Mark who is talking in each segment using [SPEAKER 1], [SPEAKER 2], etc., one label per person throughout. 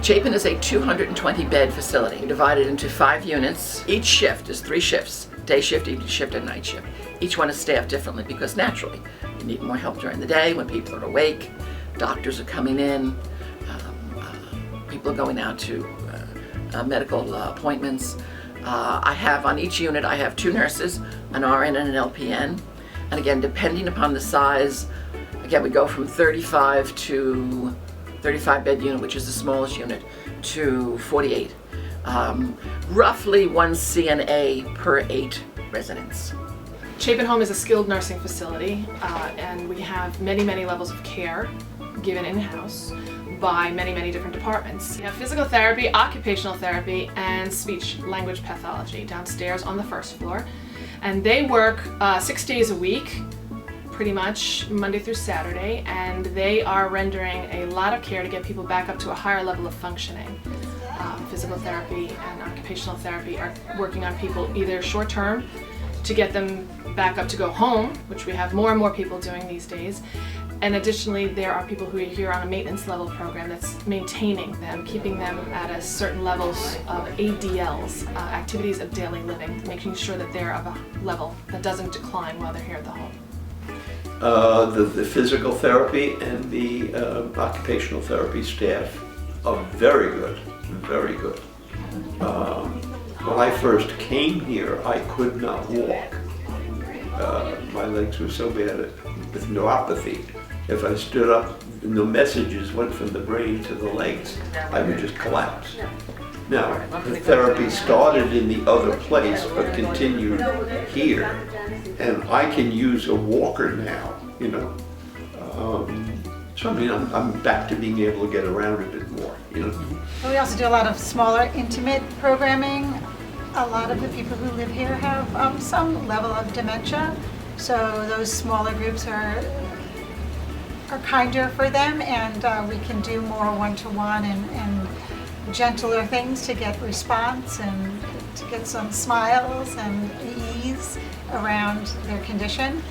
[SPEAKER 1] Chapin is a 220-bed facility divided into 5 units. Each shift is 3 shifts, day shift, evening shift, and night shift. Each one is staffed differently because naturally you need more help during the day when people are awake, doctors are coming in, people are going out to medical appointments. I have on each unit, I have 2 nurses, an RN and an LPN. And again, depending upon the size, again, we go from 35 bed unit, which is the smallest unit, to 48. Roughly 1 CNA per 8 residents.
[SPEAKER 2] Chapin Home is a skilled nursing facility, and we have many levels of care given in-house by many different departments. We have physical therapy, occupational therapy, and speech language pathology downstairs on the first floor. And they work 6 days a week, pretty much Monday through Saturday, and they are rendering a lot of care to get people back up to a higher level of functioning. Physical therapy and occupational therapy are working on people either short-term to get them back up to go home, which we have more and more people doing these days. And additionally, there are people who are here on a maintenance level program that's maintaining them, keeping them at a certain levels of ADLs, activities of daily living, making sure that they're of a level that doesn't decline while they're here at the home.
[SPEAKER 3] The physical therapy and the occupational therapy staff are very good, very good. When I first came here, I could not walk. My legs were so bad with neuropathy. If I stood up and the messages went from the brain to the legs, I would just collapse. Now, the therapy started in the other place but continued here, and I can use a walker now, you know. So I mean, I'm back to being able to get around a bit more, you know.
[SPEAKER 4] We also do a lot of smaller, intimate programming. A lot of the people who live here have some level of dementia, so those smaller groups are kinder for them, and we can do more one-to-one and gentler things to get response and to get some smiles and ease around their condition.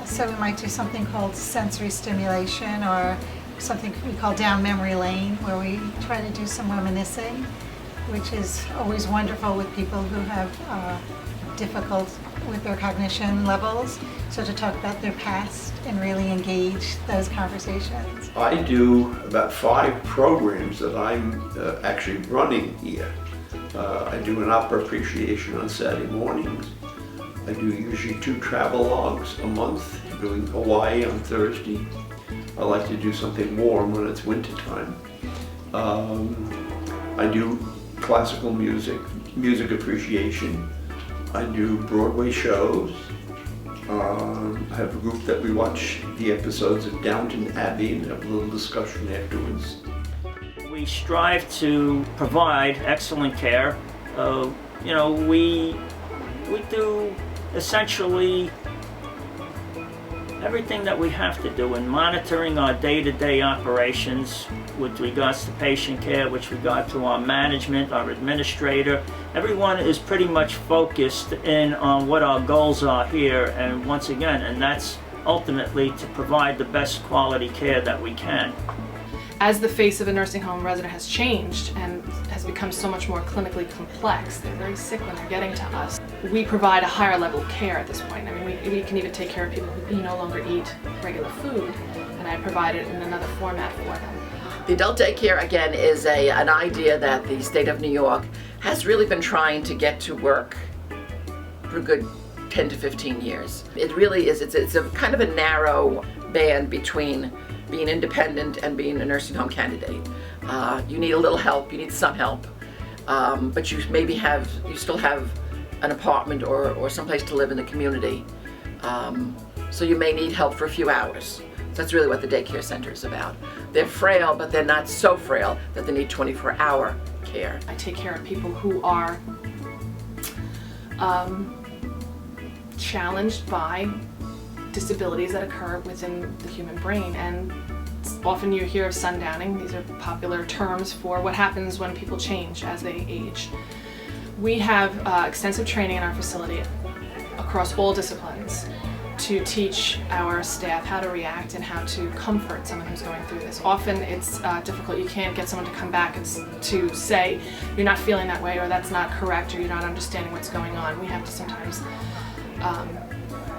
[SPEAKER 4] So we might do something called sensory stimulation, or something we call down memory lane, where we try to do some reminiscing, which is always wonderful with people who have difficult with their cognition levels. So to talk about their past and really engage those conversations.
[SPEAKER 3] I do about 5 programs that I'm actually running here. I do an opera appreciation on Saturday mornings. I do usually 2 travel logs a month, doing Hawaii on Thursday. I like to do something warm when it's winter time. I do classical music appreciation. I do Broadway shows. I have a group that we watch the episodes of Downton Abbey and have a little discussion afterwards.
[SPEAKER 5] We strive to provide excellent care. You know, we do essentially everything that we have to do in monitoring our day-to-day operations with regards to patient care, with regard to our management, our administrator. Everyone is pretty much focused in on what our goals are here, and once again, and that's ultimately to provide the best quality care that we can.
[SPEAKER 2] As the face of a nursing home resident has changed and has become so much more clinically complex, they're very sick when they're getting to us. We provide a higher level of care at this point. I mean, we can even take care of people who no longer eat regular food, and I provide it in another format for them.
[SPEAKER 1] The adult daycare, again, is an idea that the state of New York has really been trying to get to work for a good 10 to 15 years. It really is, it's a kind of a narrow band between being independent and being a nursing home candidate. You need a little help, you need some help, but you still have an apartment or someplace to live in the community. So you may need help for a few hours. So that's really what the daycare center is about. They're frail, but they're not so frail that they need 24-hour care.
[SPEAKER 2] I take care of people who are challenged by disabilities that occur within the human brain, and often you hear of sundowning. These are popular terms for what happens when people change as they age. We have extensive training in our facility across all disciplines to teach our staff how to react and how to comfort someone who's going through this. Often it's difficult. You can't get someone to come back and to say, you're not feeling that way, or that's not correct, or you're not understanding what's going on. We have to sometimes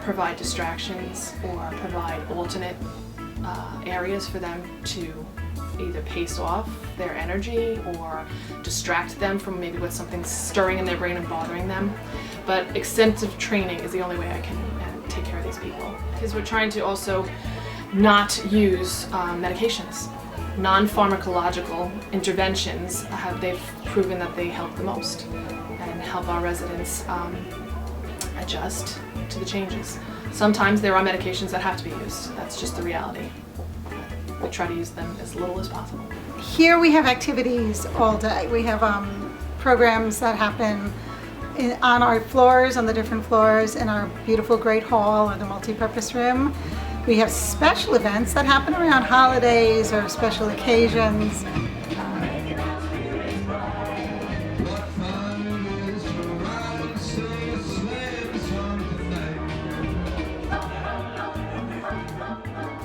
[SPEAKER 2] provide distractions or provide alternate areas for them to either pace off their energy or distract them from maybe what's something stirring in their brain and bothering them. But extensive training is the only way I can take care of these people. Because we're trying to also not use medications. Non-pharmacological interventions they've proven that they help the most and help our residents adjust to the changes. Sometimes there are medications that have to be used. That's just the reality. We try to use them as little as possible.
[SPEAKER 4] Here we have activities all day. We have programs that happen on our floors, on the different floors, in our beautiful great hall or the multi-purpose room. We have special events that happen around holidays or special occasions.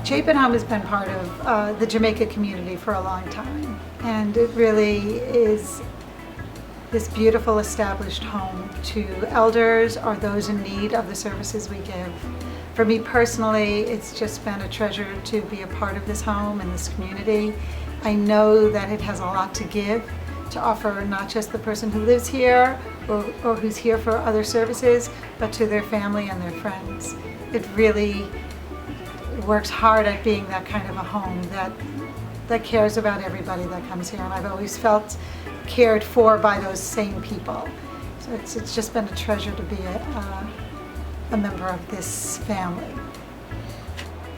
[SPEAKER 4] Chapin Home has been part of the Jamaica community for a long time, and it really is this beautiful established home to elders or those in need of the services we give. For me personally, it's just been a treasure to be a part of this home and this community. I know that it has a lot to give, to offer not just the person who lives here or who's here for other services, but to their family and their friends. It really works hard at being that kind of a home that cares about everybody that comes here, and I've always felt cared for by those same people. So it's just been a treasure to be a member of this family.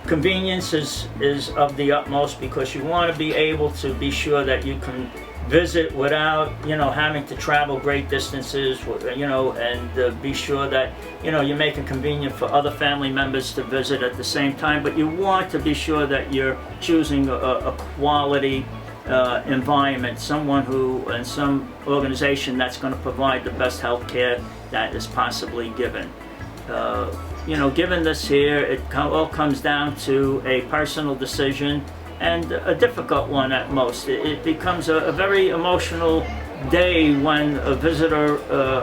[SPEAKER 5] Convenience is of the utmost, because you want to be able to be sure that you can visit without, having to travel great distances, and be sure that, you make it convenient for other family members to visit at the same time. But you want to be sure that you're choosing a quality environment, someone who, and some organization that's going to provide the best health care that is possibly given. Given this here, it all comes down to a personal decision, and a difficult one at most. It becomes a very emotional day when a visitor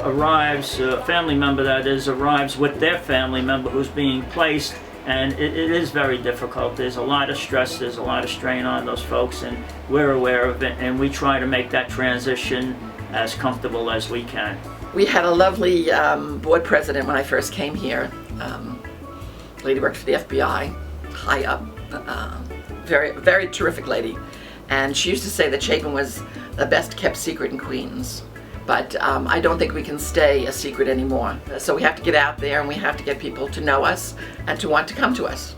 [SPEAKER 5] arrives, a family member that is, arrives with their family member who's being placed, and it is very difficult. There's a lot of stress, there's a lot of strain on those folks, and we're aware of it, and we try to make that transition as comfortable as we can.
[SPEAKER 1] We had a lovely board president when I first came here. Lady worked for the FBI, high up, very, very terrific lady. And she used to say that Chapin was the best kept secret in Queens. But I don't think we can stay a secret anymore. So we have to get out there, and we have to get people to know us and to want to come to us.